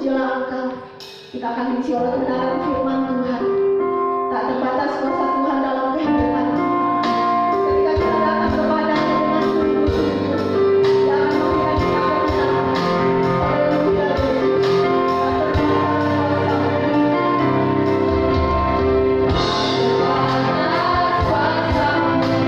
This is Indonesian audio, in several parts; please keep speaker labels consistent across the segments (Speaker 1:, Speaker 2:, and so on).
Speaker 1: terpujilah Engkau. Kita akan diisi oleh kebenaran firman Tuhan. Tak terbatas kuasa Tuhan dalam kehidupan kita. Ketika kita datang kepada-Nya dengan sungguh-sungguh, Dia akan memberikan kita kemenangan. Haleluya Yesus. Tak terbatas kuasa-Mu. Terbatas kuasa-Mu.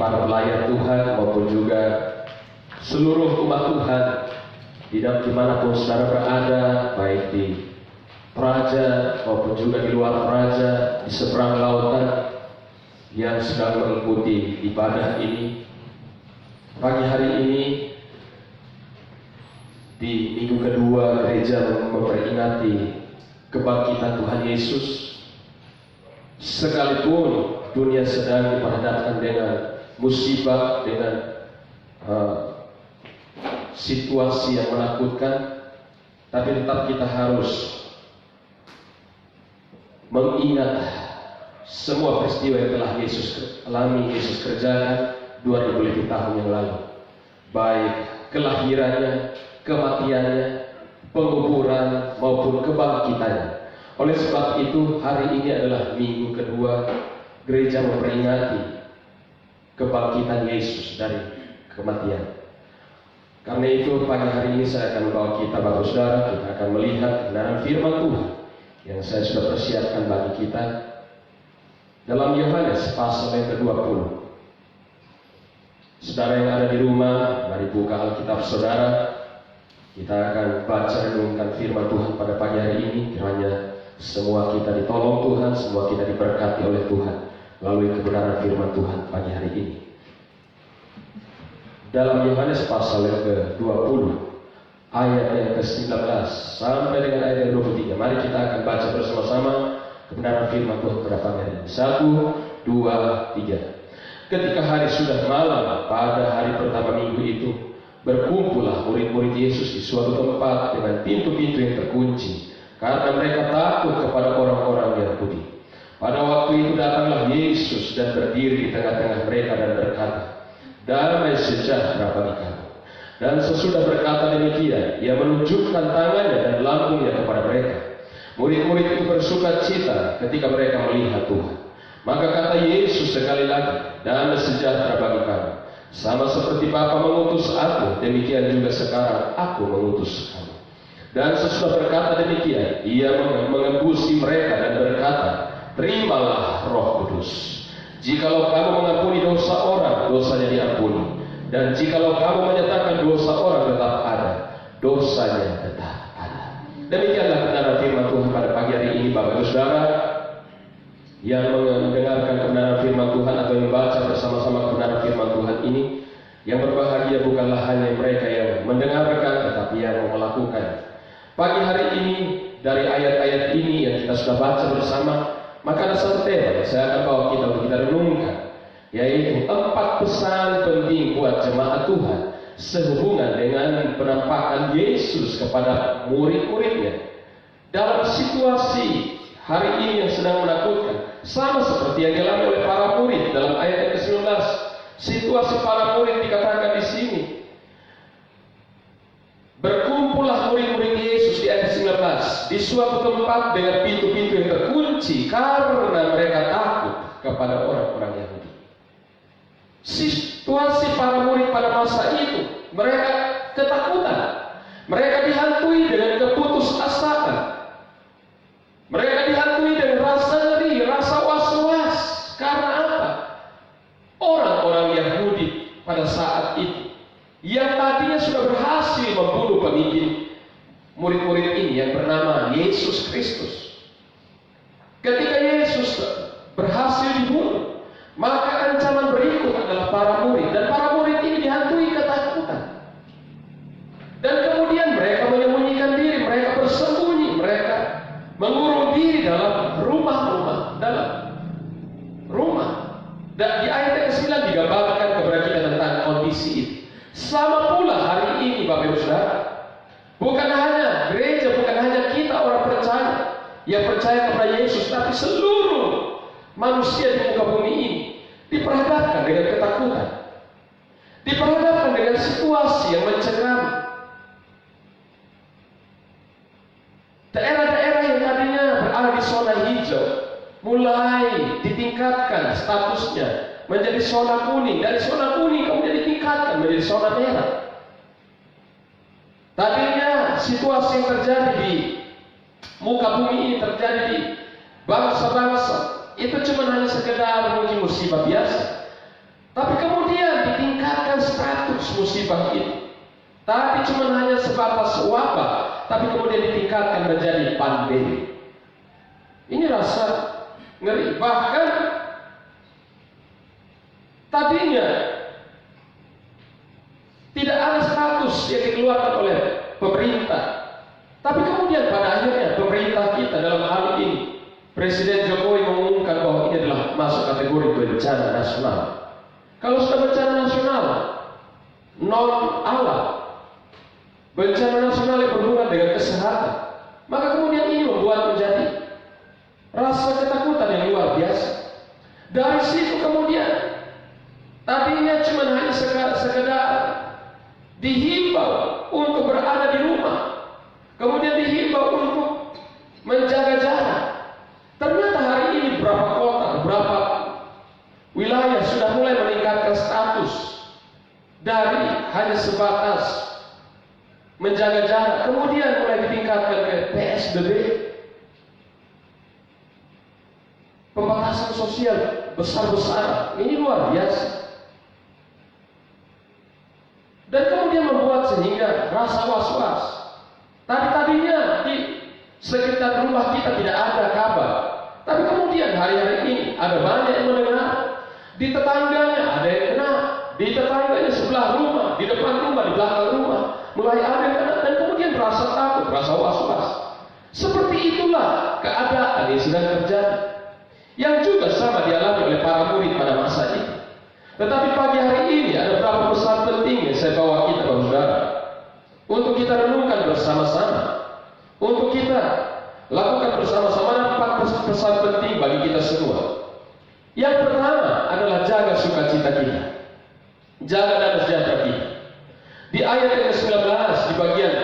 Speaker 2: para pelayan Tuhan maupun juga seluruh umat Tuhan dimanapun saudara berada, baik di Praja maupun juga di luar Praja, di seberang lautan yang sedang mengikuti ibadah ini. Pagi hari ini di minggu kedua gereja memperingati kebangkitan Tuhan Yesus. Sekalipun dunia sedang diperhadapkan dengan musibah, dengan situasi yang menakutkan, tapi tetap kita harus mengingat semua peristiwa yang telah Yesus alami, Yesus kerjakan 2000 lebih tahun yang lalu, baik kelahirannya, kematiannya, penguburan maupun kebangkitannya. Oleh sebab itu, hari ini adalah minggu kedua gereja memperingati kebangkitan Yesus dari kematian. Karena itu pagi hari ini saya akan membawa kita, Bapak Saudara, kita akan melihat kebenaran firman Tuhan yang saya sudah persiapkan bagi kita dalam Yohanes pasal yang ke-20. Saudara yang ada di rumah, mari buka Alkitab saudara. Kita akan baca renungkan firman Tuhan pada pagi hari ini. Kiranya semua kita ditolong Tuhan, semua kita diberkati oleh Tuhan melalui kebenaran firman Tuhan pagi hari ini. Dalam Yohanes pasal yang ke-20 ayat yang ke-19 sampai dengan ayat yang 23. Mari kita akan baca bersama-sama kebenaran firman Tuhan pada pagi hari ini. 1, 2, 3. Ketika hari sudah malam pada hari pertama minggu itu, berkumpullah murid-murid Yesus di suatu tempat dengan pintu-pintu yang terkunci, karena mereka takut kepada orang-orang Yahudi. Pada waktu itu datanglah Yesus dan berdiri di tengah-tengah mereka dan berkata, "Damai sejahtera bagi kamu." Dan sesudah berkata demikian, ia menunjukkan tangannya dan lambungnya kepada mereka. Murid-murid itu bersuka cita ketika mereka melihat Tuhan. Maka kata Yesus sekali lagi, "Damai sejahtera bagi kamu. Sama seperti Bapa mengutus aku, demikian juga sekarang aku mengutus kamu." Dan sesudah berkata demikian, ia mengembusi mereka dan berkata, "Terimalah Roh Kudus. Jikalau kamu mengampuni dosa orang, dosanya diampuni. Dan jikalau kamu menyatakan dosa orang tetap ada, dosanya tetap ada." Demikianlah kebenaran firman Tuhan pada pagi hari ini, Bapak Ibu Saudara yang mendengarkan kebenaran firman Tuhan atau membaca bersama-sama kebenaran firman Tuhan ini. Yang berbahagia bukanlah hanya mereka yang mendengarkan, tetapi yang melakukan. Pagi hari ini dari ayat-ayat ini yang kita sudah baca bersama, maka ada satu tema yang saya akan bawa kita untuk kita renungkan, yaitu 4 pesan penting buat jemaat Tuhan sehubungan dengan penampakan Yesus kepada murid-muridnya dalam situasi hari ini yang sedang menakutkan, sama seperti yang dialami oleh para murid dalam ayat yang ke-19. Situasi para murid dikatakan di sini, berkumpullah murid-murid Yesus di ayat 19 di suatu tempat dengan pintu-pintu yang terkunci karena mereka takut kepada orang-orang Yahudi. Situasi para murid pada masa itu, mereka ketakutan, mereka dihantui dengan keputusasaan, mereka dihantui dengan rasa ngeri, rasa was-was. Karena apa? Orang-orang Yahudi pada saat itu yang tadinya sudah berhasil membunuh pemimpin murid-murid ini yang bernama Yesus Kristus. Ketika Yesus berhasil dibunuh, maka ancaman berikut adalah para murid, dan para murid ini dihantui ketakutan. Dan kemudian mereka menyembunyikan diri, mereka bersembunyi, mereka mengurung diri dalam rumah-rumah, dalam rumah. Dan di ayat yang ke-9 digambarkan kepada kita tentang kondisi itu. Sama pula hari ini, Bapak Ibu Saudara, bukan hanya gereja, bukan hanya kita orang percaya yang percaya kepada Yesus, tapi seluruh manusia di muka bumi ini diperhadapkan dengan ketakutan, diperhadapkan dengan situasi yang mencekam. Daerah-daerah yang tadinya berada di zona hijau mulai ditingkatkan statusnya menjadi zona kuning. Dari zona kuning kemudian ditingkatkan menjadi zona merah. Tadinya situasi yang terjadi di muka bumi ini, terjadi di bangsa-bangsa, itu cuma hanya sekedar mungkin musibah biasa. Tapi kemudian ditingkatkan status musibah itu. Tadi cuma hanya sebatas wabah, tapi kemudian ditingkatkan menjadi pandemi. Ini rasa ngeri. Bahkan tadinya tidak ada status yang dikeluarkan oleh pemerintah. Tapi kemudian pada akhirnya pemerintah kita dalam hal ini, Presiden Jokowi mengumumkan bahwa ini adalah masuk kategori bencana nasional. Kalau sudah bencana nasional, non alam, bencana nasional yang berhubungan dengan kesehatan, maka kemudian ini membuat menjadi rasa ketakutan yang luar biasa. Dari situ kemudian tadinya cuma hanya sekedar dihimbau untuk berada di rumah, kemudian dihimbau untuk menjaga jarak. Ternyata hari ini beberapa kota, beberapa wilayah sudah mulai meningkatkan status dari hanya sebatas menjaga jarak, kemudian mulai ditingkatkan ke PSBB, pembatasan sosial besar-besaran. Ini luar biasa. Dan kemudian membuat sehingga rasa was-was. Tadinya di sekitar rumah kita tidak ada kabar, tapi kemudian hari-hari ini ada banyak yang mendengar. Di tetangganya ada yang kena, di tetangganya sebelah rumah, di depan rumah, di belakang rumah, mulai ada yang kena, dan kemudian rasa takut, rasa was-was. Seperti itulah keadaan yang sedang terjadi, yang juga sama dialami oleh para murid pada masa itu. Tetapi pagi hari ini ada beberapa pesan penting yang saya bawa kita, saudara, untuk kita renungkan bersama-sama, untuk kita lakukan bersama-sama. 4 pesan penting bagi kita semua. Yang pertama adalah jaga sukacita kita, jaga damai sejahtera kita. Di ayat yang ke-19 di bagian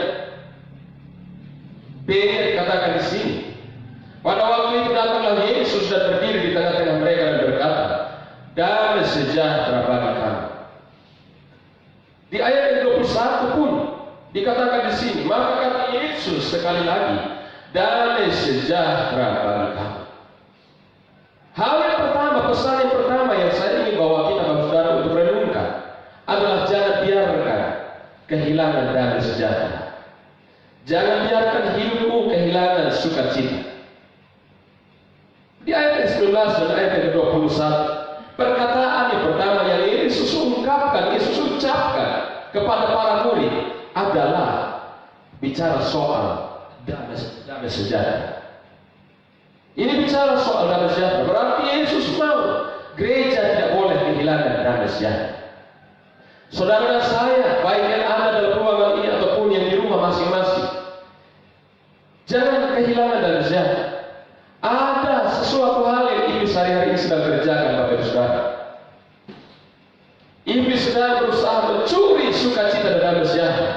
Speaker 2: B dikatakan di sini, pada waktu itu datanglah Yesus dan berdiri di tengah-tengah mereka dan berkata, damai sejahtera bagi kamu. Di ayat yang 21 pun dikatakan di sini, maka kata Yesus sekali lagi, damai sejahtera bagi kamu. Hal yang pertama, pesan yang pertama yang saya ingin bawa kita, saudara, untuk renungkan adalah jangan biarkan kehilangan damai sejahtera. Jangan biarkan hidupmu kehilangan sukacita. Di ayat 19 dan ayat 21, perkataan yang pertama yang Yesus ungkapkan, Yesus ucapkan kepada para murid adalah bicara soal damai sejahtera. Ini bicara soal damai sejahtera. Berarti Yesus mau gereja tidak boleh kehilangan damai sejahtera. Saudara dan saya, baik yang ada dalam ruangan ini ataupun yang di rumah masing-masing, jangan kehilangan damai sejahtera. Ada sesuatu hal yang iblis hari-hari ini sedang kerjakan, Bapak Ibu Saudara. Iblis sedang berusaha mencuri sukacita dan damai sejahtera,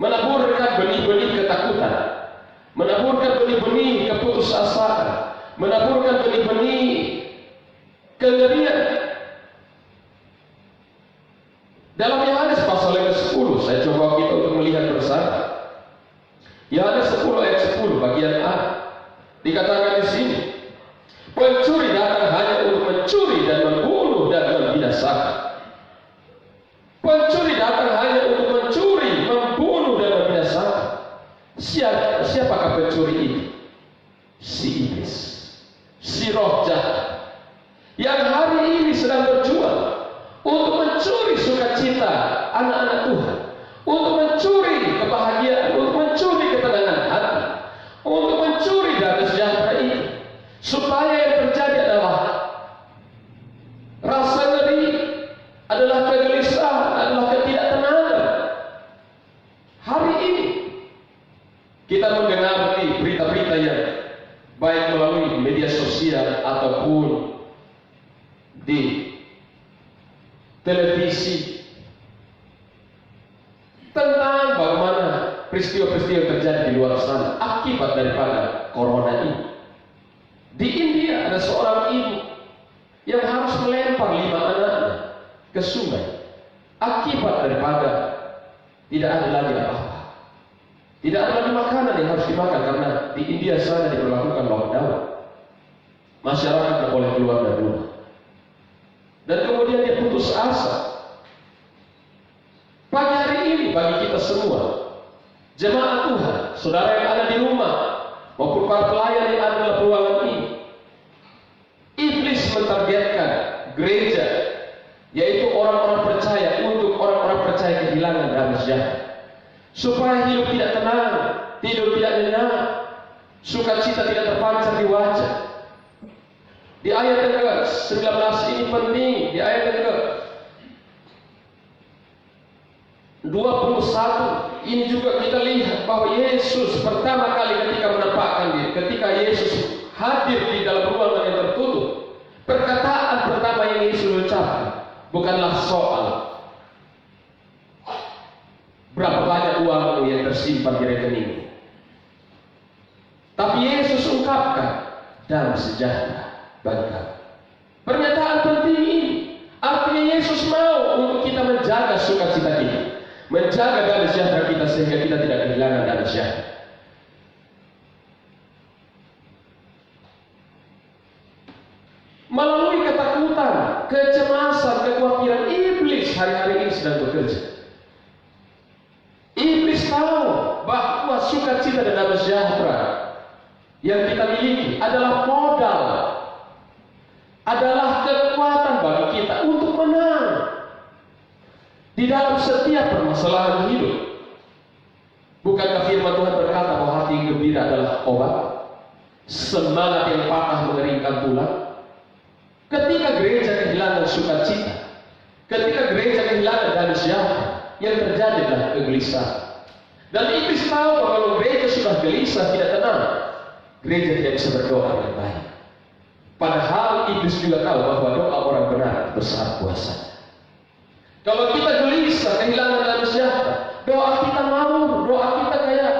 Speaker 2: menaburkan benih-benih ketakutan, menaburkan benih-benih keputusasaan, menaburkan benih-benih kengerian. Dalam Yohanes pasal yang ke-10, saya coba kita untuk melihat bersama. Yohanes 10 ayat 10 bagian A, dikatakan di sini, pencuri datang hanya untuk mencuri dan membunuh dan membinasakan. Pencuri datang hanya untuk mencuri, membunuh dan membinasakan. Siapakah pencuri ini? Si iblis, si roh jahat, yang hari ini sedang berjuang untuk mencuri sukacita anak-anak Tuhan, untuk mencuri kebahagiaan, untuk mencuri ketenangan hati, untuk mencuri damai sejahtera itu, supaya yang terjadi adalah rasa ngeri, adalah kegelisahan, adalah ketidaktenangan. Hari ini kita mendengar berita-berita yang baik melalui media sosial ataupun di televisi tentang bagaimana peristiwa-peristiwa yang terjadi di luar sana akibat daripada corona ini. Di India ada seorang ibu yang harus melempar 5 anaknya ke sungai akibat daripada tidak ada lagi apa-apa. Tidak ada lagi makanan yang harus dimakan karena di India sana diberlakukan lockdown. Masyarakat tidak boleh keluar dari rumah. dan kemudian dia putus asa. Pagi hari ini bagi kita semua, jemaat Tuhan, saudara yang ada di rumah, maupun para pelayan yang ada dalam ruangan ini, iblis mentargetkan gereja, yaitu orang-orang percaya, untuk orang-orang percaya kehilangan damai sejahtera, supaya hidup tidak tenang, tidur tidak nyenyak, sukacita tidak terpancar di wajah. Di ayat yang ke-19 ini penting, di ayat yang ke-21 ini juga kita lihat bahwa Yesus pertama kali ketika menampakkan diri, ketika Yesus hadir di dalam ruangan yang tertutup, perkataan pertama yang Yesus ucapkan bukanlah soal berapa banyak uang yang tersimpan di rekening, tapi Yesus ungkapkan damai sejahtera bagi kamu. Pernyataan penting ini artinya Yesus mau untuk kita menjaga sukacita kita, menjaga damai sejahtera kita sehingga kita tidak kehilangan damai sejahtera. Melalui ketakutan, kecemasan, kekhawatiran, iblis hari-hari ini sedang bekerja. Iblis tahu bahwa sukacita dan damai sejahtera yang kita miliki adalah modal, adalah kekuatan bagi kita untuk menang di dalam setiap permasalahan hidup. Bukankah firman Tuhan berkata bahwa hati gembira adalah obat, semangat yang patah mengeringkan tulang? Ketika gereja kehilangan sukacita, ketika gereja kehilangan damai sejahtera, yang terjadi adalah kegelisahan. Dan iblis tahu bahwa kalau gereja sudah gelisah, tidak tenang, gereja tidak bisa berdoa dengan baik. Padahal iblis juga tahu bahwa doa orang benar besar kuasanya. Kalau kita gelisah, kehilangan damai sejahtera, doa kita ngawur, doa kita kayak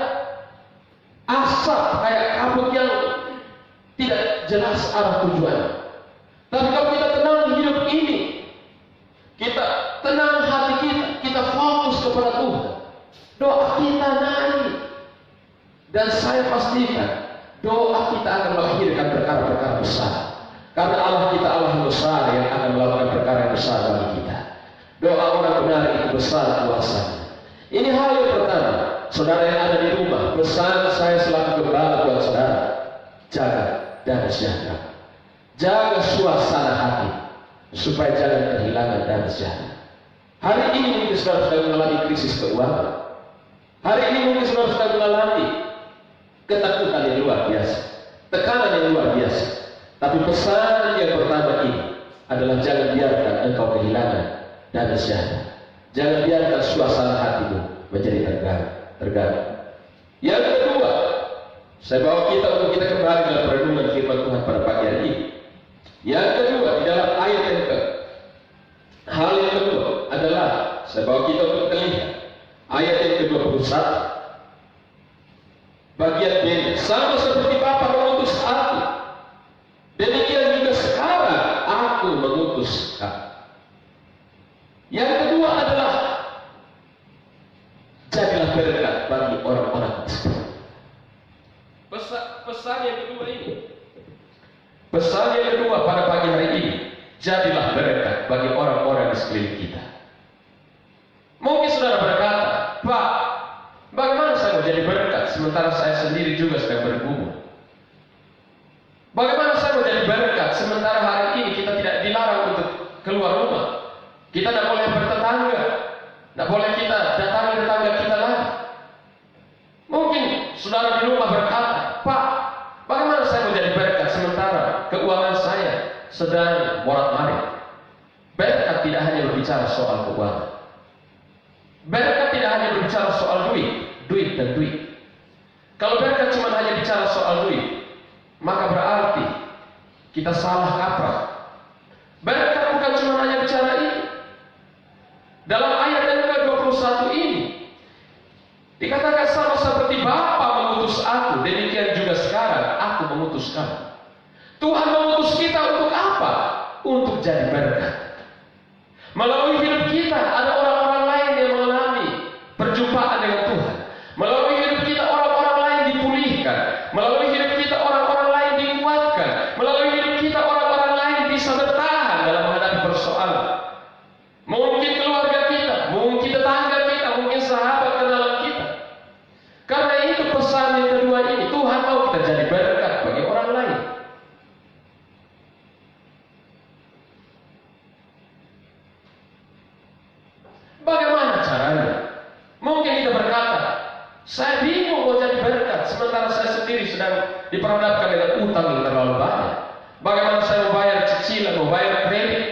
Speaker 2: asap, kayak kabut yang tidak jelas arah tujuannya. Tapi kalau kita tenang hidup ini, kita tenang hati kita, kita fokus kepada Tuhan, doa kita naik. Dan saya pastikan doa kita akan melahirkan perkara-perkara besar, karena Allah kita Allah yang besar yang akan melakukan perkara yang besar bagi kita. Doa orang benar itu besar kuasanya. Ini hal yang pertama. Saudara yang ada di rumah, pesan saya selaku gembala buat saudara, jaga damai sejahtera, jaga suasana hati supaya jangan kehilangan damai sejahtera. Hari ini mungkin saudara sedang mengalami krisis keuangan. Hari ini mungkin saudara sedang mengalami ketakutan yang luar biasa, tekanan yang luar biasa. Tapi pesan yang pertama ini adalah jangan biarkan engkau kehilangan damai sejahtera. Jangan biarkan suasana hatimu menjadi terganggu. Yang kedua, saya bawa kita untuk kita kembali dalam perenungan firman Tuhan pada pagi hari ini. Yang kedua, di dalam ayat yang hal yang kedua adalah saya bawa kita untuk kita lihat ayat yang ke-21. Bagian B, sama seperti Bapa mengutus aku, demikian juga sekarang aku mengutus kamu. Yang kedua adalah jadilah berkat bagi orang-orang miskin. Pesan yang kedua ini, pesan yang kedua pada pagi hari ini, jadilah berkat bagi orang-orang di sekeliling kita. Mungkin saudara berkata, Pak, bagaimana saya mau jadi berkat sementara saya sendiri juga sedang bergumul? Bagaimana saya mau jadi berkat sementara hari ini kita tidak dilarang untuk keluar rumah? Kita tidak boleh bertetangga, tidak boleh kita datangi tetangga kita lagi. Mungkin saudara di rumah berkata, Pak, bagaimana saya mau jadi berkat sementara keuangan saya sedang morat-marit? Berkat tidak hanya berbicara soal keuangan. Berkat tidak hanya berbicara soal duit dan duit. Kalau berkat cuma hanya bicara soal duit, maka berarti kita salah kaprah. Berkat bukan cuma hanya bicara ini. Dalam ayat yang ke-21 ini dikatakan sama seperti Bapa mengutus aku, demikian juga sekarang aku mengutus kamu. Tuhan mengutus kita untuk apa? Untuk jadi berkat. Melalui hidup kita ada orang-orang lain yang mengalami perjumpaan dengan Tuhan. Melalui hidup kita orang-orang lain dipulihkan. Melalui hidup kita orang-orang lain dikuatkan. Melalui hidup kita orang-orang lain bisa bertahan dalam menghadapi persoalan sementara saya sendiri sedang diperhadapkan dengan utang yang terlalu banyak? Bagaimana saya mau bayar cicilan, mau bayar kredit?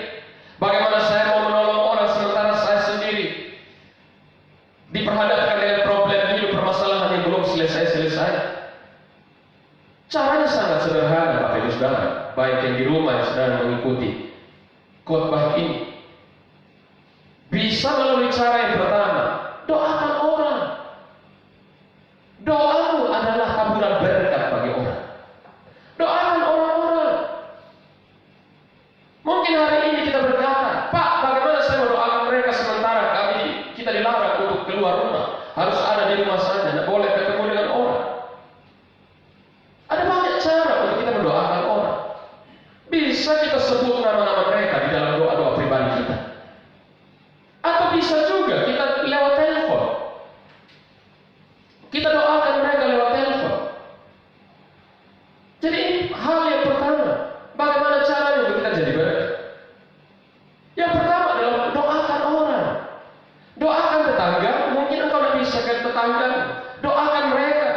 Speaker 2: Bagaimana saya mau menolong orang sementara saya sendiri diperhadapkan dengan problem hidup, permasalahan yang belum selesai-selesai? Caranya sangat sederhana, Bapak Ibu Saudara, baik yang di rumah yang sedang mengikuti khotbah ini. Bisa melalui cara yang pertama, doakan orang. Doamu adalah taburan berkat bagi orang. Doakan orang-orang. Mungkin hari ini kita berkata, Pak, bagaimana saya mendoakan mereka sementara kita dilarang untuk keluar rumah, harus ada di rumah saja, tidak boleh ketemu dengan orang. Ada banyak cara untuk kita mendoakan orang. Bisa kita sebut nama-nama mereka di dalam doa-doa pribadi kita. Atau bisa juga kita lewat telepon. Kita doakan mereka lewat telepon. Jadi ini hal yang pertama. Bagaimana caranya untuk kita jadi berkat? Yang pertama adalah doakan orang. Doakan tetangga. Mungkin engkau tidak bisa ke tetangga. Doakan mereka.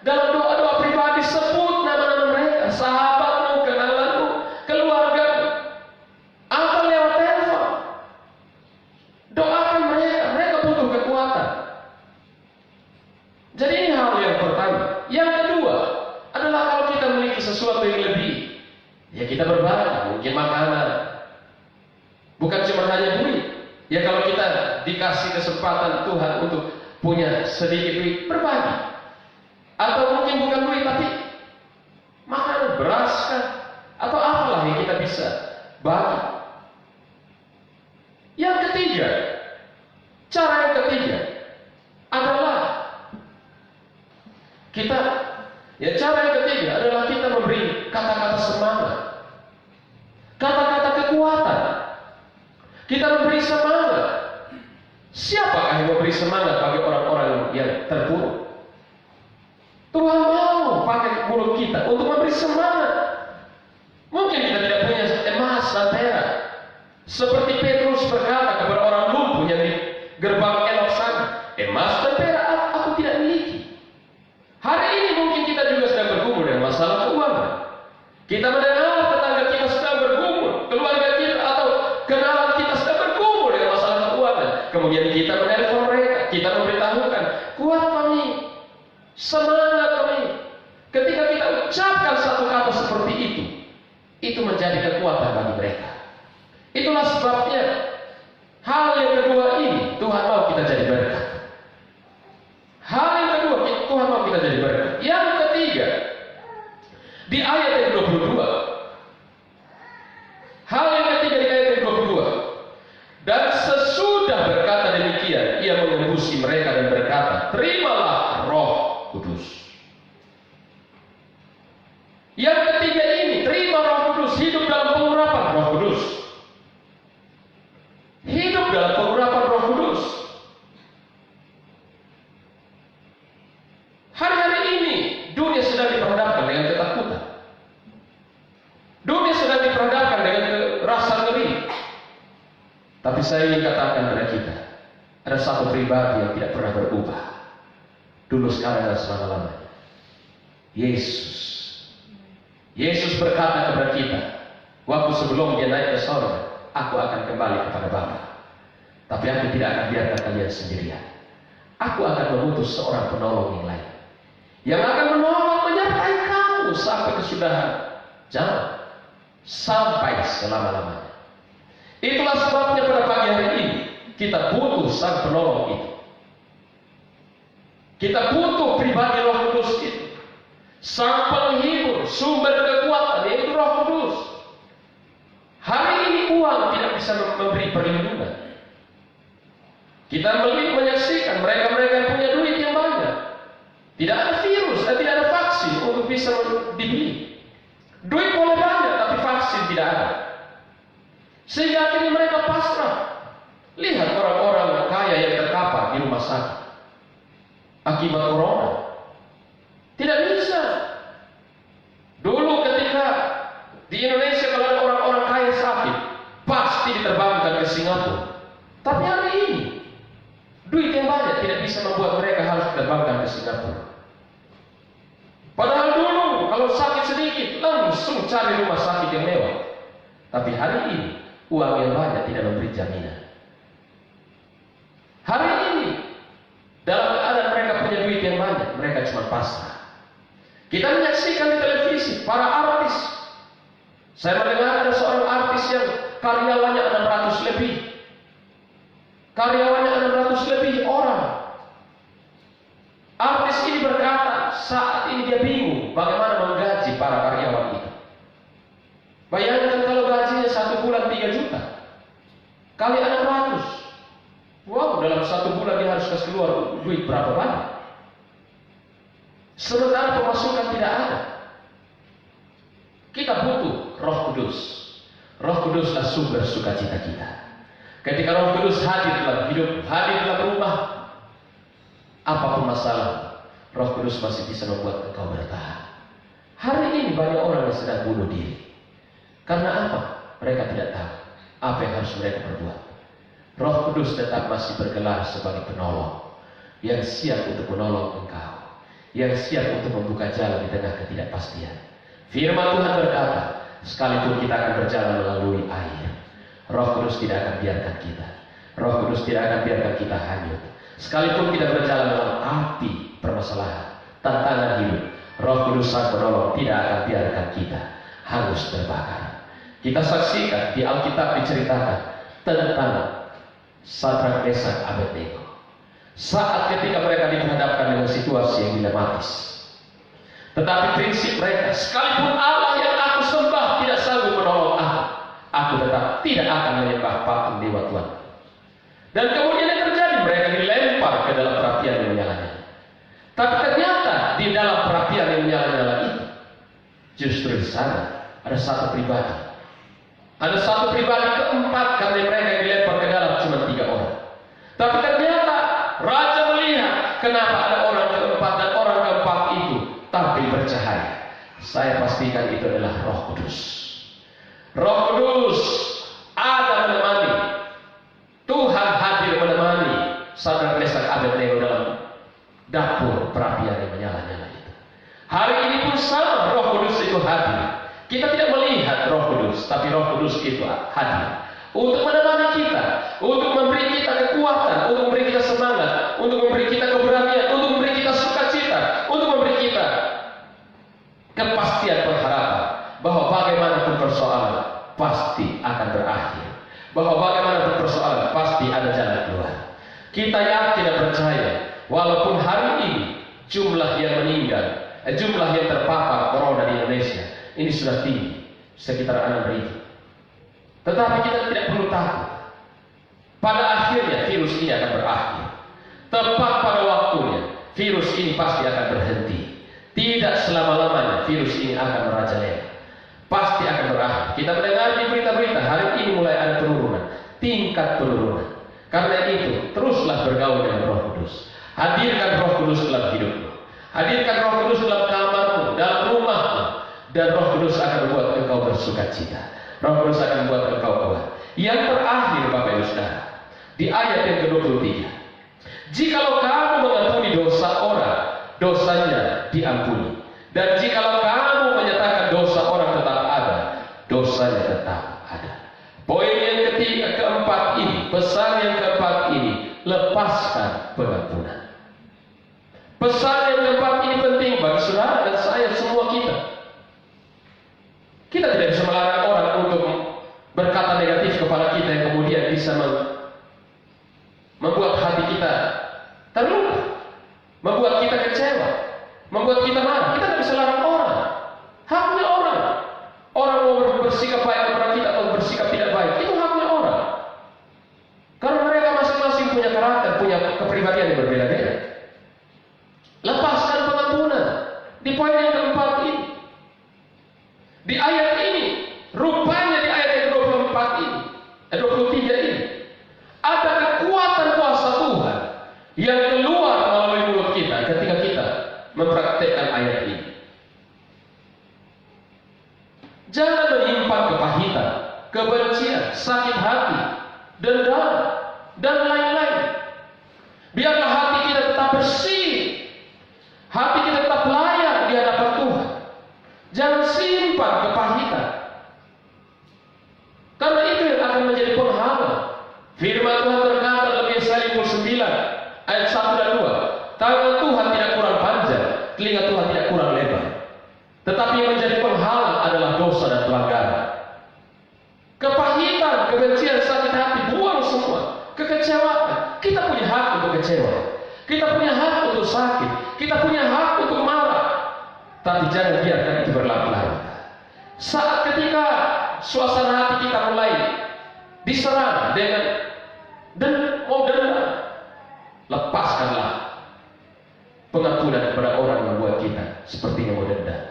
Speaker 2: Dalam doa-doa pribadi sebut nama-nama mereka. Sahabatmu, kenalanmu, keluargamu. Atau lewat telepon. Doakan mereka. Mereka butuh kekuatan. Jadi ini hal yang pertama. Yang kedua adalah kalau kita memiliki sesuatu yang lebih, ya kita berbagi, mungkin makanan. Bukan cuma hanya duit. Ya kalau kita dikasih kesempatan Tuhan untuk punya sedikit duit, berbagi. Atau mungkin bukan duit tapi makanan, beras kan, atau apalah yang kita bisa bagi. Yang ketiga, cara yang ketiga adalah cara yang ketiga adalah kita memberi kata-kata semangat, kata-kata kekuatan. Kita memberi semangat. Siapakah yang memberi semangat bagi orang-orang yang terpuruk? Tuhan mau pakai mulut kita untuk memberi semangat. Mungkin kita tidak punya emas dan perak, seperti Petrus berkata kepada orang lumpuh yang di gerbang Elok sana, emas dan perak aku tidak miliki. Hari ini mungkin kita juga sedang bergumul dengan masalah keuangan. Kita mendengar tetangga kita sedang bergumul, keluarga kita atau kenalan kita sedang bergumul dengan masalah keuangan. Kemudian kita menelpon mereka, kita memberitahukan, kuat kami, semangat kami. Ketika kita ucapkan satu kata seperti itu menjadi kekuatan bagi mereka. Itulah sebabnya hal yang kedua ini Tuhan mau kita jadi berkat. Hal yang kedua Tuhan mau kita jadi berkat. Yang ketiga, di ayat yang 22. Hal yang ketiga di ayat yang 22. Dan sesudah berkata demikian, ia mengembusi mereka dan berkata, terimalah Roh Kudus. Yang ketiga ini, terima Roh Kudus, hidup dalam pengurapan Roh Kudus. Hidup dalam pengurapan Roh Kudus. Hari-hari ini dunia sedang diperhadapkan dengan ketakutan. Dunia sedang diperhadapkan dengan rasa ngeri. Tapi saya ingin katakan kepada kita, ada satu pribadi yang tidak pernah berubah. Dulu, sekarang, dan selama-lamanya. Yesus. Yesus berkata kepada kita, waktu sebelum dia naik ke sorga, aku akan kembali kepada Bapa. Tapi aku tidak akan biarkan kalian sendirian. Aku akan mengutus seorang penolong yang lain, yang akan menolong menyertai kamu sampai kesudahan zaman, sampai selama-lamanya. Itulah sebabnya pada pagi hari ini kita butuh sang penolong itu. Kita butuh pribadi Roh Kudus itu, sang penghibur, sumber kekuatan, yaitu Roh Kudus. Hari ini uang tidak bisa memberi perlindungan. Kita menyaksikan mereka-mereka yang punya duit yang banyak, tidak ada virus, tidak ada vaksin untuk bisa dibeli. Duit boleh banyak, tapi vaksin tidak ada. Sehingga akhirnya mereka pasrah. Lihat orang-orang kaya yang terkapar di rumah sakit akibat corona. Tidak bisa. Dulu ketika di Indonesia kalau ada orang-orang kaya sakit, pasti diterbangkan ke Singapura. Tapi hari ini duit yang banyak tidak bisa membuat mereka harus diterbangkan ke Singapura. Kalau sakit sedikit, langsung cari rumah sakit yang mewah. Tapi hari ini, uang yang banyak tidak memberi jaminan. Hari ini, dalam keadaan mereka punya duit yang banyak, mereka cuma pasrah. Kita menyaksikan di televisi para artis. Saya mendengar ada seorang artis yang karyawannya 600 lebih. Karyawannya 600 lebih orang. Artis ini berkata, saat ini dia bingung bagaimana menggaji para karyawan itu. Bayangkan kalau gajinya 1 bulan 3 juta kali 600. Wow, dalam 1 bulan dia harus kasih keluar duit berapa banyak. Sementara pemasukan tidak ada. Kita butuh Roh Kudus. Roh Kuduslah sumber sukacita kita. Ketika Roh Kudus hadir dalam hidup, hadir dalam rumah, apapun masalah, Roh Kudus masih bisa membuat engkau bertahan. Hari ini banyak orang yang sedang bunuh diri. Karena apa? Mereka tidak tahu apa yang harus mereka perbuat. Roh Kudus tetap masih bergelar sebagai penolong yang siap untuk menolong engkau, yang siap untuk membuka jalan di tengah ketidakpastian. Firman Tuhan berkata, sekalipun kita akan berjalan melalui air, Roh Kudus tidak akan biarkan kita. Roh Kudus tidak akan biarkan kita hanyut. Sekalipun kita berjalan dalam api permasalahan, tantangan hidup, Roh Kudus Sang Penolong tidak akan biarkan kita hangus terbakar. Kita saksikan di Alkitab diceritakan tentang Sadrak, Mesak, Abednego. Saat ketika mereka dihadapkan dengan situasi yang dilematis, tetapi prinsip mereka, sekalipun Allah yang aku sembah tidak sanggup menolong aku tetap tidak akan menyembah patung dewa Tuhan. Dan kemudian yang terjadi, mereka dilempar ke dalam perapian yang menyala-nyala. Tapi ternyata di dalam perapian yang menyala-nyala itu, justru di sana ada satu pribadi. Ada satu pribadi keempat, karena mereka yang dilempar ke dalam cuma 3 orang. Tapi ternyata raja melihat kenapa ada orang keempat, dan orang keempat itu tampil bercahaya. Saya pastikan itu adalah Roh Kudus. Roh Kudus ada menemani. Tuhan hadir menemani Sadrak, Mesak, Abednego dalam dapur perapian yang menyala-nyala itu. Hari ini pun sama, Roh Kudus itu hadir. Kita tidak melihat Roh Kudus, tapi Roh Kudus itu hadir untuk menemani kita, untuk memberi kita kekuatan, untuk memberi kita semangat, untuk memberi kita keberanian, untuk memberi kita sukacita, untuk memberi kita kepastian pengharapan bahwa bagaimanapun persoalan pasti akan berakhir, bahwa bagaimanapun persoalan pasti ada jalan keluar. Kita yakin dan percaya, walaupun hari ini jumlah yang meninggal, jumlah yang terpapar corona di Indonesia ini sudah tinggi, sekitar 6.000. Tetapi kita tidak perlu takut. Pada akhirnya virus ini akan berakhir. Tepat pada waktunya, virus ini pasti akan berhenti. Tidak selama-lamanya virus ini akan merajalela. Pasti akan berakhir. Kita mendengar di berita-berita, hari ini mulai ada penurunan, tingkat penurunan. Karena itu, teruslah bergaul dengan Roh Kudus. Hadirkan Roh Kudus dalam hidupmu. Hadirkan Roh Kudus dalam kamarmu, dalam rumahmu. Dan Roh Kudus akan membuat engkau bersukacita. Roh Kudus akan membuat engkau kuat. Yang terakhir, Bapak Ibu Saudara, di ayat yang ke-23. Jikalau kamu mengampuni dosa orang, dosanya diampuni. Dan jikalau kamu menyatakan dosa orang tetap ada, dosanya tetap ada. Poin yang keempat ini, pesan yang keempat ini, lepaskan pengampunan. Pesan yang keempat ini penting bagi saudara dan saya, semua kita. Kita tidak bisa melarang orang untuk berkata negatif kepada kita yang kemudian bisa membuat hati kita terluka, membuat kita kecewa, membuat kita marah. Kita tidak bisa larang orang. Haknya orang. Orang mau bersikap baik kepada kita atau bersikap tidak baik, itu haknya orang. Karena mereka masing-masing punya karakter, punya kepribadian yang berbeda-beda. Lepaskan pengampunan. Di poin yang keempat ini, di ayat ini, rupanya di ayat yang 24 ini, 23 ini, ada kekuatan kuasa Tuhan yang keluar melalui mulut kita ketika kita mempraktekkan ayat ini. Jangan menyimpan kepahitan, kebencian, sakit hati, dendam, dan lain-lain. Biarlah hati kita tetap bersih, hati kita tetap layak di hadapan Tuhan. telinga Tuhan tidak kurang lebar. Tetapi yang menjadi penghalang adalah dosa dan pelanggaran. Kepahitan, kebencian, sakit hati, buang semua. Kekecewaan, kita punya hak untuk kecewa. Kita punya hak untuk sakit. Kita punya hak untuk marah. Tapi jangan biarkan itu berlarut-larut. Saat ketika suasana hati kita mulai diserang dengan mau dendam, lepaskanlah pengampunan kepada orang yang membuat kita sepertinya mau dendam.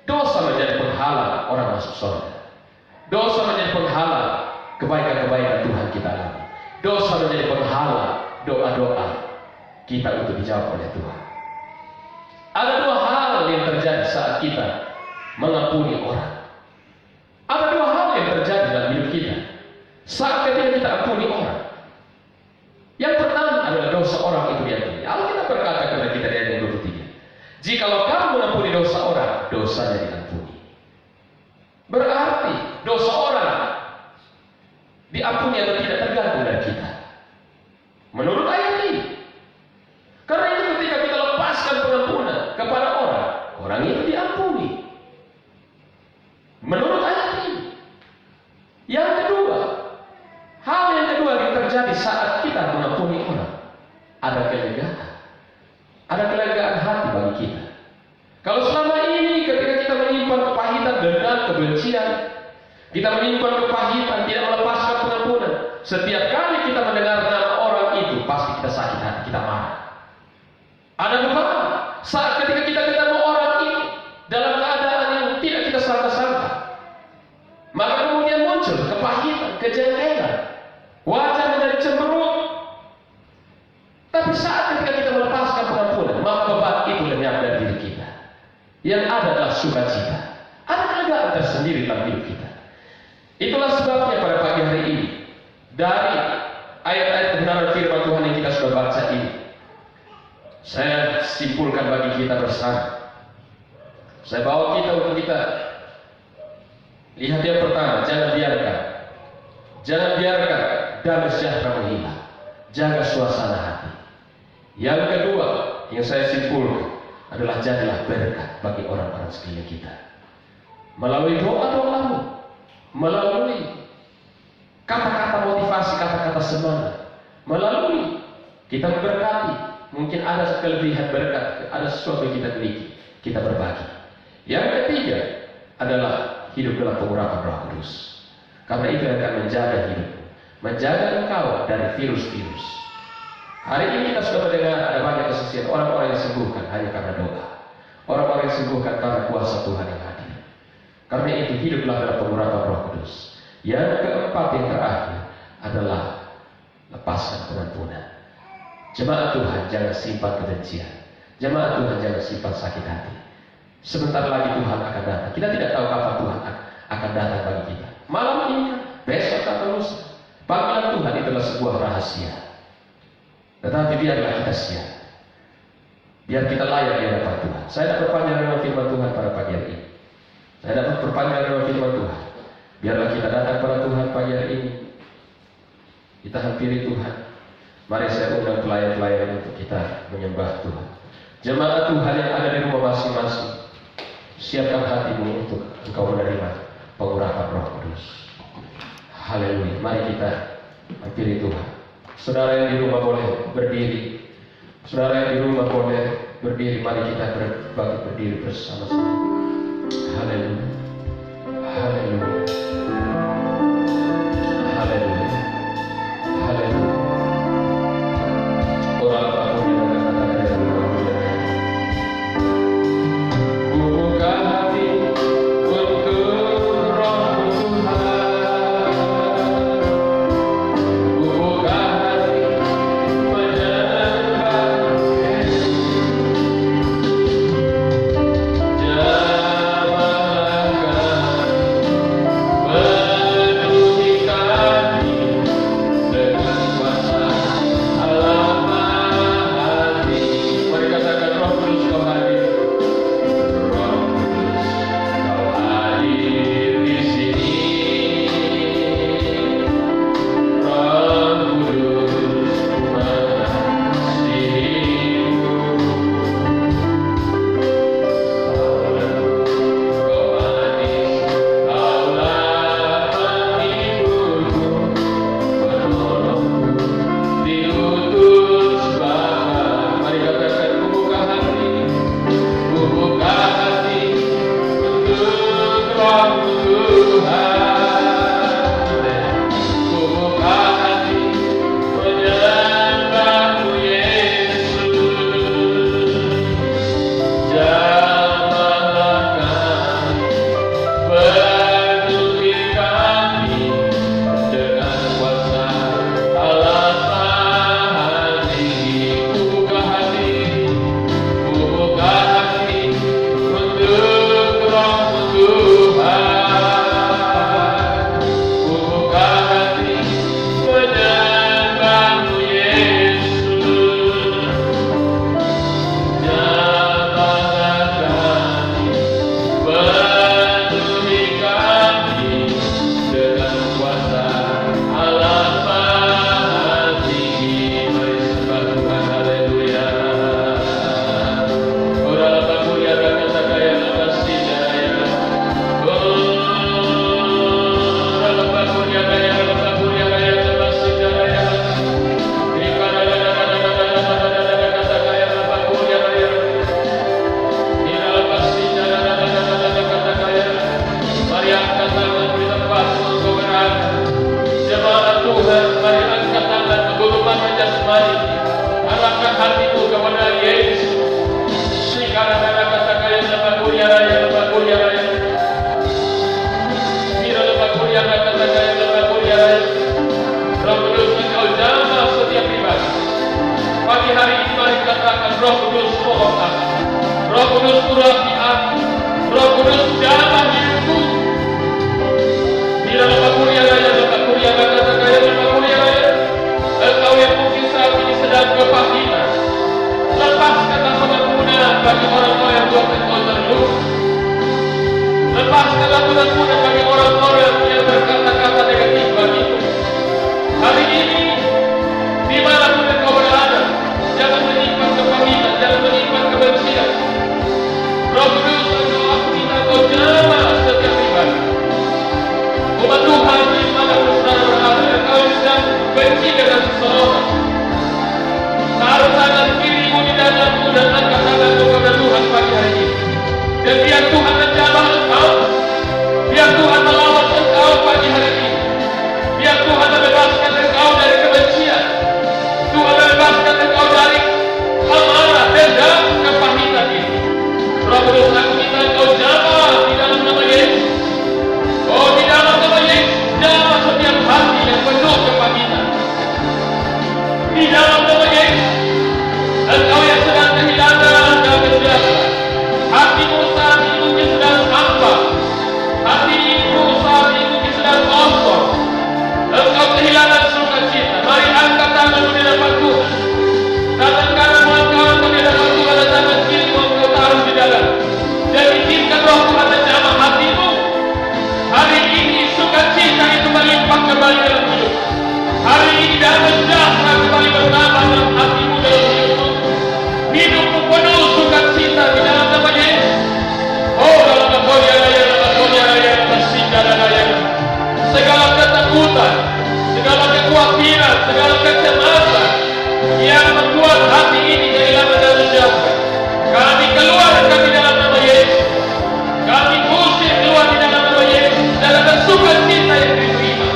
Speaker 2: Dosa menjadi penghalang orang masuk surga. Dosa menjadi penghalang kebaikan-kebaikan Tuhan kita alami. Dosa menjadi penghalang doa-doa kita untuk dijawab oleh Tuhan. Ada dua hal yang terjadi saat kita mengampuni orang. Ada dua hal yang terjadi dalam hidup kita saat ketika kita ampuni orang. Yang pertama adalah dosa orang itu diampuni. Alkitab berkata kepada kita di ayat 23, jikalau kamu mengampuni dosa orang, dosanya diampuni. Berarti dosa orang diampuni atau tidak tergantung dari kita. Menurut ayat ini. Karena itu ketika kita lepaskan pengampunan kepada orang, orang itu diampuni. Menurut ayat ini. Yang kedua, hal yang kedua yang terjadi saat kita mengampuni orang, ada kelegaan. Ada kelegaan hati bagi kita. Kalau selama ini ketika kita menyimpan kepahitan, dendam, kebencian, kita menyimpan kepahitan, tidak melepaskan pengampunan, setiap kali kita mendengar nama orang itu, pasti kita sakit hati, kita marah. Ada bukan saat ketika kita ketemu orang ini dalam keadaan yang tidak kita sangka-sangka, maka kemudian muncul kepahitan, kejengkelan, wajah menjadi cemberut. Tapi saat ketika kita melepaskan pengampunan, maka beban itu lenyap dari diri kita. Yang ada adalah sukacita. Ada kelegaan tersendiri dalam hidup kita. Itulah sebabnya pada pagi hari ini, dari ayat-ayat kebenaran firman Tuhan yang kita sudah baca ini, saya simpulkan bagi kita bersama. Saya bawa kita untuk kita lihat yang pertama, jangan biarkan damai sejahtera menghilang. Jaga suasana hati. Yang kedua yang saya simpulkan adalah jadilah berkat bagi orang-orang sekeliling kita. Melalui doa-doamu, melalui kata-kata motivasi, kata-kata semangat, melalui kita memberkati. Mungkin ada kelebihan berkat, ada sesuatu yang kita miliki, kita berbagi. Yang ketiga adalah hidup dalam pengurapan Roh Kudus. Karena itu yang akan menjaga hidupmu, menjaga engkau dari virus-virus. Hari ini kita sudah mendengar ada banyak kesaksian orang-orang yang sembuhkan hanya karena doa, orang-orang yang sembuhkan karena kuasa Tuhan yang hadir. Karena itu hiduplah dalam pengurapan Roh Kudus. Yang keempat yang terakhir adalah lepaskan pengampunan. Jemaat Tuhan, jangan simpan kebencian. Jemaat Tuhan, jangan simpan sakit hati. Sebentar lagi Tuhan akan datang. Kita tidak tahu kapan Tuhan akan datang bagi kita. Malam ini, besok atau lusa. Panggilan Tuhan itulah sebuah rahasia. Tetapi biarlah kita siap. Biar kita layak di hadapan Tuhan. Saya dapat berpanjang dengan firman Tuhan pada pagi hari ini. Saya dapat berpanjang dengan firman Tuhan. Biarlah kita datang pada Tuhan pagi hari ini. Kita hampiri Tuhan. Mari saya undang pelayan-pelayan untuk kita menyembah Tuhan. Jemaat Tuhan yang ada di rumah masing-masing, siapkan hatimu untuk engkau menerima pengurapan Roh Kudus. Haleluya. Mari kita hampiri Tuhan. Saudara yang di rumah boleh berdiri. Saudara yang di rumah boleh berdiri. Mari kita berdiri bersama-sama. Haleluya. Haleluya. Haleluya. Haleluya. Orang apapun yang akan datang dari rumah mulia. Buka hati untuk Roh Tuhan. Buka hati menyembah Yesus. Jamalah pagi hari ini mari katakan Roh Kudus tolong aku. Roh Kudus urapi aku. Roh Kudus jamah hidupku. Di dalam kuliah raya, engkau yang mungkin saat ini sedang kepahitan, lepaskanlah pengampunan bagi orang-orang yang buat engkau terluka. Lepaskanlah pengampunan bagi orang-orang yang berkata-kata negatif bagimu. Hari ini, dimanapun engkau berada, jangan menyimpan kepahitan, jangan menyimpan kebencian. Roh Kudus, aku minta engkau jamah setiap pribadi. Umat Tuhan dimanapun saudara berada, engkau yang sedang benci dengan seseorang, taruh tangan kirimu di dalammu dan angkat tanganmu kepada Tuhan pagi hari ini. Dan biar Tuhan menjamah engkau, biar Tuhan melawat engkau pagi hari ini, biar Tuhan membebaskan engkau dari kebencian, Tuhan membebaskan engkau dari amarah, dendam, kepahitan ini. Roh Kudus, aku minta engkau jamah di dalam nama Yesus. Oh, di dalam nama Yesus, jamah setiap hati yang penuh kepahitan. Di dalam nama Yesus, engkau yang sedang kehilangan dan kesejahteraan, hatimu saat ini mungkin sedang hampa, hatimu saat ini mungkin sedang kosong, engkau kehilangan sukacita. Mari angkat tanganmu di depan Tuhan. Tangan kananmu angkat di depan Tuhan dan tangan kirimu engkau taruh di dalam. Dan izinkan Roh Tuhan menjamah hatimu. Hari ini sukacita itu melimpah kembali dalam hidup. Hari ini damai sejahtera kembali bertambah dalam hatimu, dalam hidupmu. Hidupmu penuh sukacita di dalam nama Yesus. Oh, dalam nama Yesus, segala ketakutan, segala kekhawatiran, segala kecemasan yang membuat hati ini kehilangan damai sejahtera, kami keluarkan di dalam nama Yesus. Kami usir keluar di dalam nama Yesus. Dan ada sukacita yang diterima,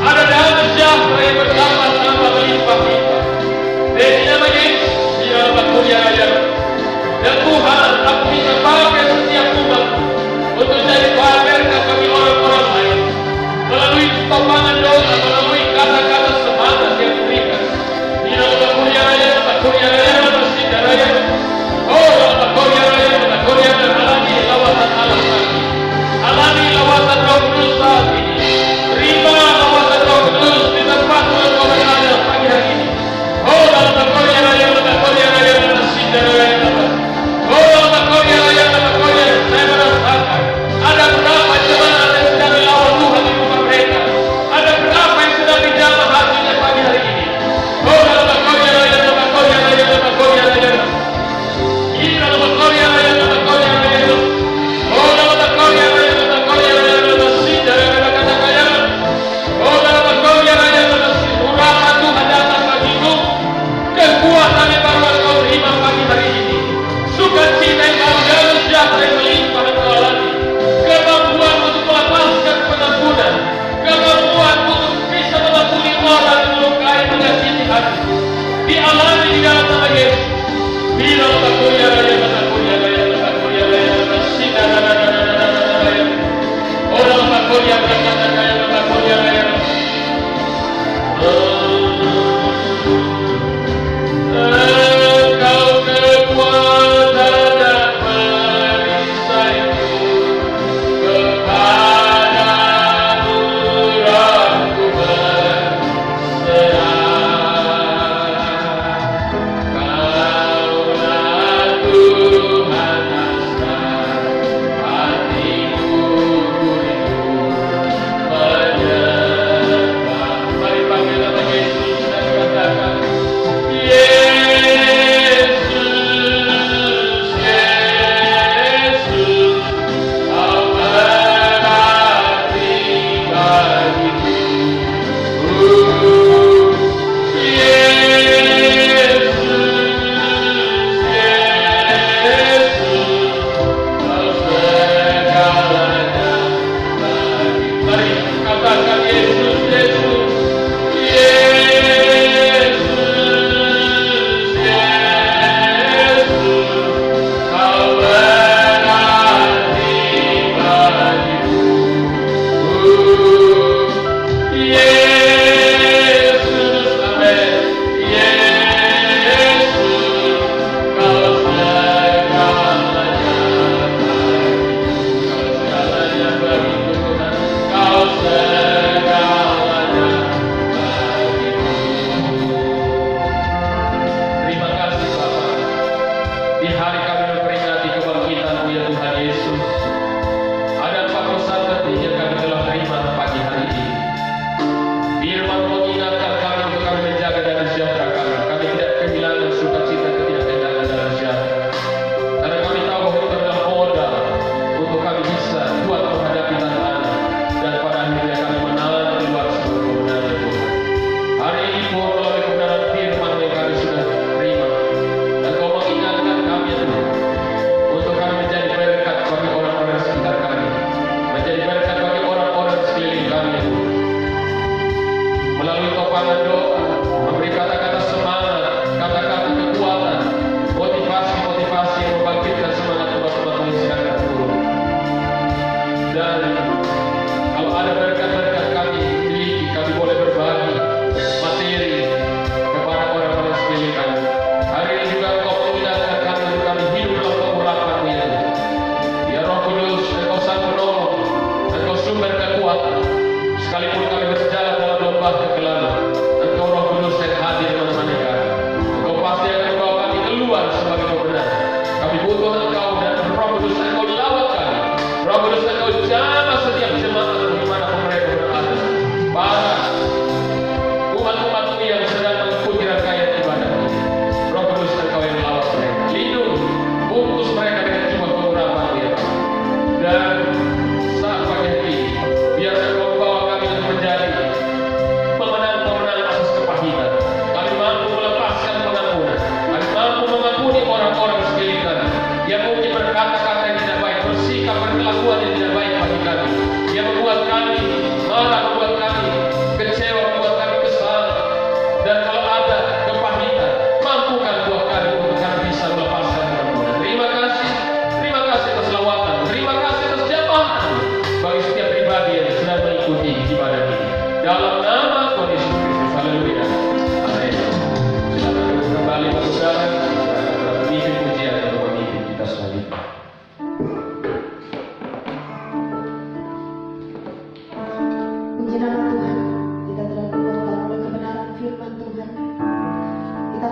Speaker 2: ada damai sejahtera yang bertambah-tambah melimpah-limpah. Dan di nama Yesus, di dalam kuliah raya. Dan Tuhan, aku minta pakai setiap umat untuk jadi berkat bagi orang-orang lain, melalui topangan doa, melalui kata-kata semangat yang diberikan. Di dalam kuliah raya, masjid raya. Oh, dalam kuliah raya, alami lawatan alam kami. Alami lawatan Roh Kudus saat ini. Terima lawatan Roh Kudus di tempat engkau berada pagi hari ini. Oh, dalam kuliah raya, masjid raya. Oh, dalam kuliah raya, saya merasakan ada berapa jemaat yang sedang dilawan Tuhan di rumah mereka. Ada berapa yang sedang dijamah hatinya pagi hari ini. Oh, dalam kuliah raya. Ini dalam kuliah raya. Oh, dalam kuliah raya, masjid raya. Oh, dalam kuliah raya, urapan Tuhan datang bagimu. Kekuatan yang baru engkau terima pagi hari ini. Sukacita yang baru dan sejahtera yang melimpah engkau alami. Kemampuan untuk melepaskan pengampunan, kemampuan untuk bisa mengampuni orang yang melukai, menyakiti hati, dialami di dalam nama Yesus. Di dalam kuliah raya, masjid raya. Oh, dalam kuliah raya. Engkau kekuatan dan perisaiku, kepadamu rohku berserah. Kaulah Tuhan asal hatiku rindu,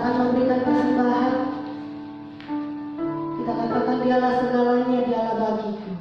Speaker 1: akan memberikan persembahan. Kita katakan dialah segalanya, dialah bagiku.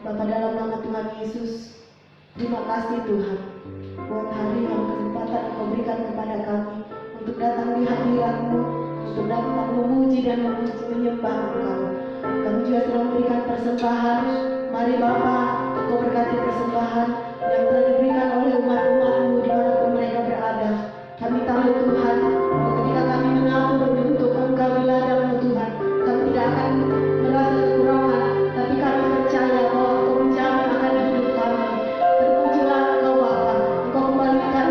Speaker 1: Bapa, dalam nama Tuhan Yesus, terima kasih Tuhan buat hari yang kesempatan Engkau berikan kepada kami untuk datang di hadirat-Mu, untuk dapat memuji dan menyembah Engkau. Kami juga sedang memberikan persembahan. Mari Bapa, Engkau berkati persembahan yang telah diberikan oleh umat-umat-Mu dimanapun mereka berada. Kami tahu Tuhan, bahwa ketika kami menabur untuk Engkau di ladang-Mu Tuhan, kami tidak akan merasa kekurangan, tapi kami percaya bahwa Engkau menjamin akan hidup kami. Terpujilah Engkau Bapa, Engkau kembalikan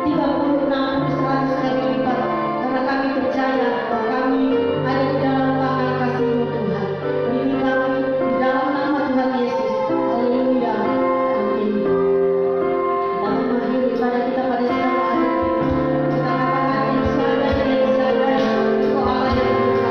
Speaker 1: 30, 60, 100 kali lipat, karena kami percaya bahwa kami ada di dalam tangan kasih-Mu Tuhan. Ini kami di dalam nama Tuhan Yesus. Haleluya. Amin. Kita mengakhiri ibadah kita pada siang hari ini. Kita katakan yang sadar dan yang sadar, Engkau Allah yang berkata.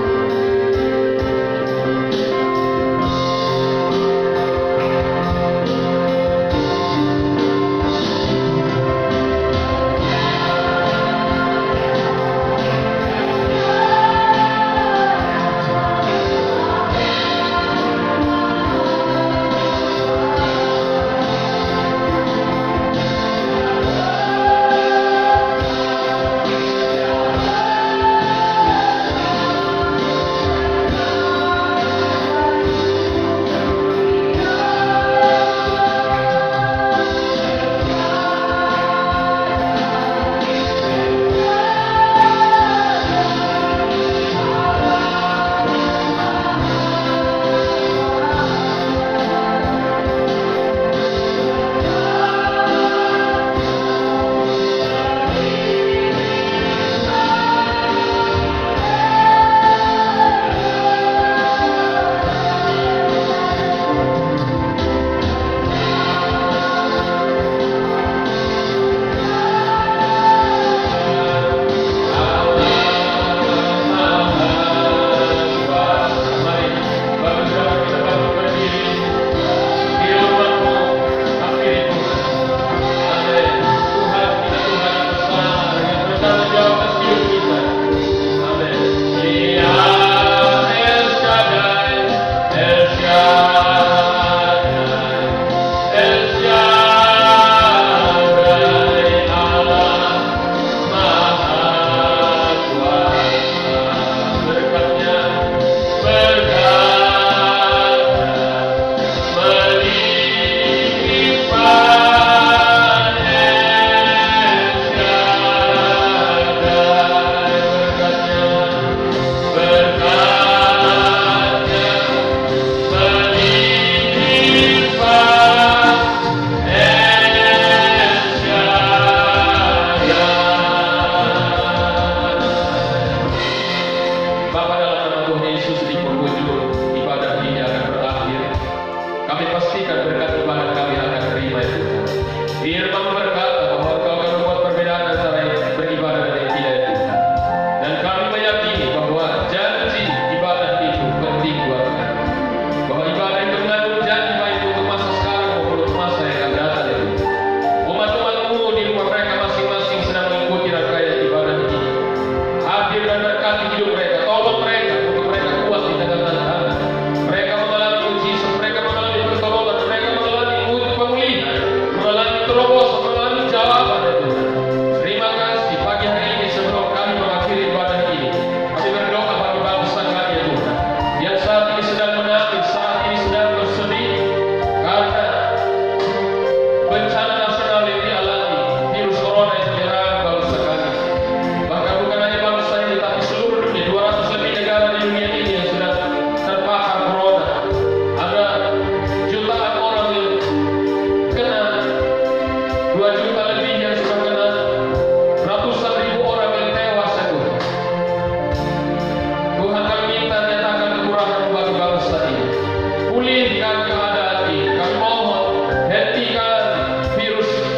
Speaker 2: pulihkan keadaan ini. Kami mohon hentikan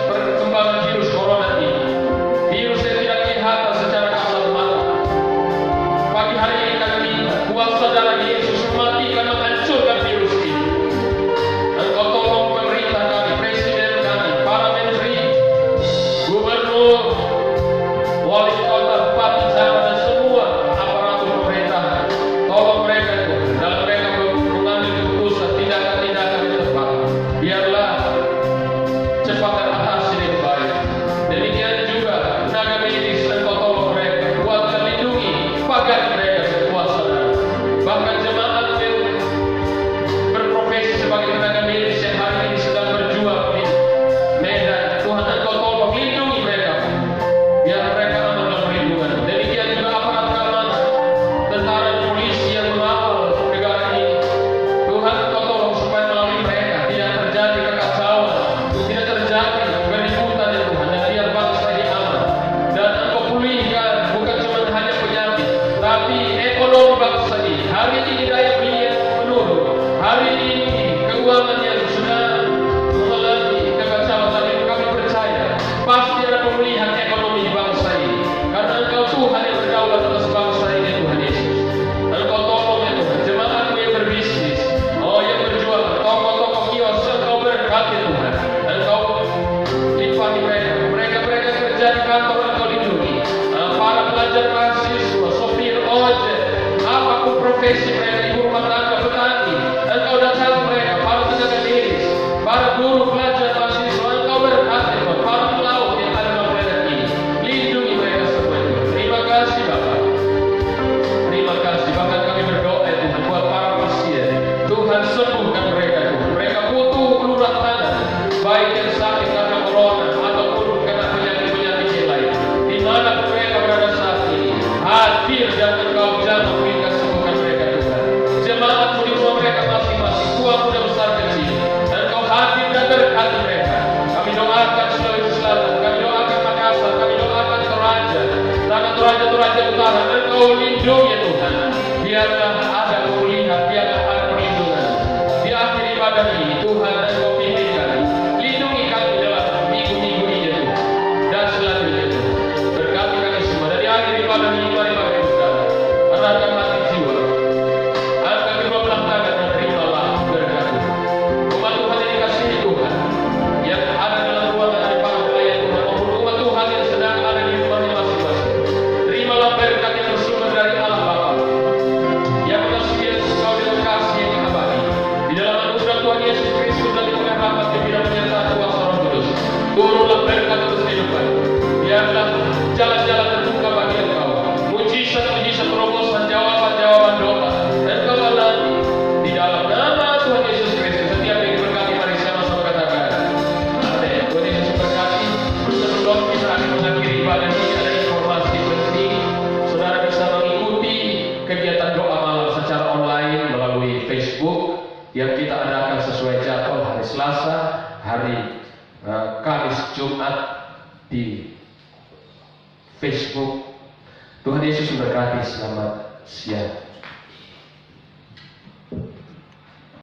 Speaker 2: perkembangan virus corona ini. Virus yang tidak kelihatan secara kasat mata. Pagi hari ini kami minta kuasa darah Yesus mematikan, menghancurkan virus ini. Engkau tolong pemerintah kami, presiden kami, para menteri, gubernur, wali kota, bupati, camat, dan semua aparatur pemerintah. Tolong mereka itu dalam mereka mengambil keputusan tindakan-tindakan yang tepat. Biarlah cepat teratasi dengan baik. Demikian juga tenaga medis, engkau tolong mereka, kuatkan, lindungi, pagar mereka sekuasa darah. Bahkan jemaat yang berprofesi sebagai tenaga medis yang hari ini sedang berjuang di Medan, Tuhan engkau tolong lindungi mereka, biar mereka aman dalam perlindungan. Demikian juga aparat keamanan, tentara dan polisi yang mengawal negara ini. Tuhan engkau tolong supaya melalui mereka tidak terjadi kekacauan, tidak terjadi keributan ya Tuhan, dan biar bangsa ini aman. Dan engkau pulihkan bukan cuma hanya penyakit, tapi ekonomi bangsa ini. Hari ini daya beli yang menurun, hari ini keuangan yang sudah mengalami kekacauan. Tapi kami percaya pasti ada pemulihan ekonomi bangsa ini, karena engkau Tuhan yang berdaulat atas bangsa ini, Tuhan Yesus. Engkau tolong ya Tuhan, jemaatmu yang berbisnis, yang berjuang, toko-toko kios, engkau berkati Tuhan. Engkau limpah mereka kerja di kantor, engkau lindungi. Para pelajar mahasiswa, sopir ojek, apapun profesi mereka, ibu rumah tangga, petani, engkau datang mereka, para tenaga medis, para guru, pelajar, mahasiswa, engkau berkati Tuhan. Para pelaut yang ada dalam planet ini, lindungi mereka semua Tuhan. Terima kasih Bapak. Terima kasih. Bahkan kami berdoa ya Tuhan buat para pasien. Tuhan sembuhkan mereka Tuhan. Mereka butuh uluran tangan, baik yang sakit karena corona ataupun karena penyakit-penyakit yang lain. Di mana mereka berada saat ini, hadir dan engkau jamah berikan sembuhkan mereka Tuhan. Jemaatmu di rumah mereka masing-masing, tua muda besar kecil, engkau hadir dan berkati mereka. Kami doakan Sulawesi Selatan, kami doakan Makassar, kami doakan Toraja, tanah Toraja Utara, engkau lindungi Tuhan. Biarlah ada pemulihan, biarlah ada perlindungan. Di akhir ibadah ini Tuhan engkau pimpinkan, lindungi kami dalam minggu-minggu ini Tuhan, dan selanjutnya Tuhan. Berkati kami semua. Dari akhir ibadah ini mari Bapak Ibu Saudara, arahkan hati jiwa, angkat kedua belah tangan dan terimalah berkat Tuhan. Umat Tuhan yang dikasihi Tuhan, yang ada dalam ruangan dari para pelayan Tuhan, maupun umat Tuhan yang sedang ada di rumahnya masing-masing, terimalah berkat yang bersumber dari Allah Bapa, yang mengasihi engkau dengan kasih yang abadi. Di dalam anugerah Tuhan Yesus Kristus dan di tengah rahmat yang tidak menyertai kuasa Roh Kudus, turunlah berkat atas kehidupan. Biarlah jalan-jalan terbuka bagi engkau, mujizat-mujizat, terobosan, jawaban-jawaban doa engkau alami di dalam nama Tuhan Yesus Kristus. Setiap yang diberkati mari sama-sama katakan amin. Tuhan Yesus berkati. Sebelum kita akan mengakhiri ibadah ini, ada informasi penting. Saudara bisa mengikuti kegiatan doa malam secara online melalui Facebook yang kita adakan sesuai jadwal hari Selasa, hari Kamis, Jumat di Facebook. Tuhan Yesus memberkati. Selamat siang.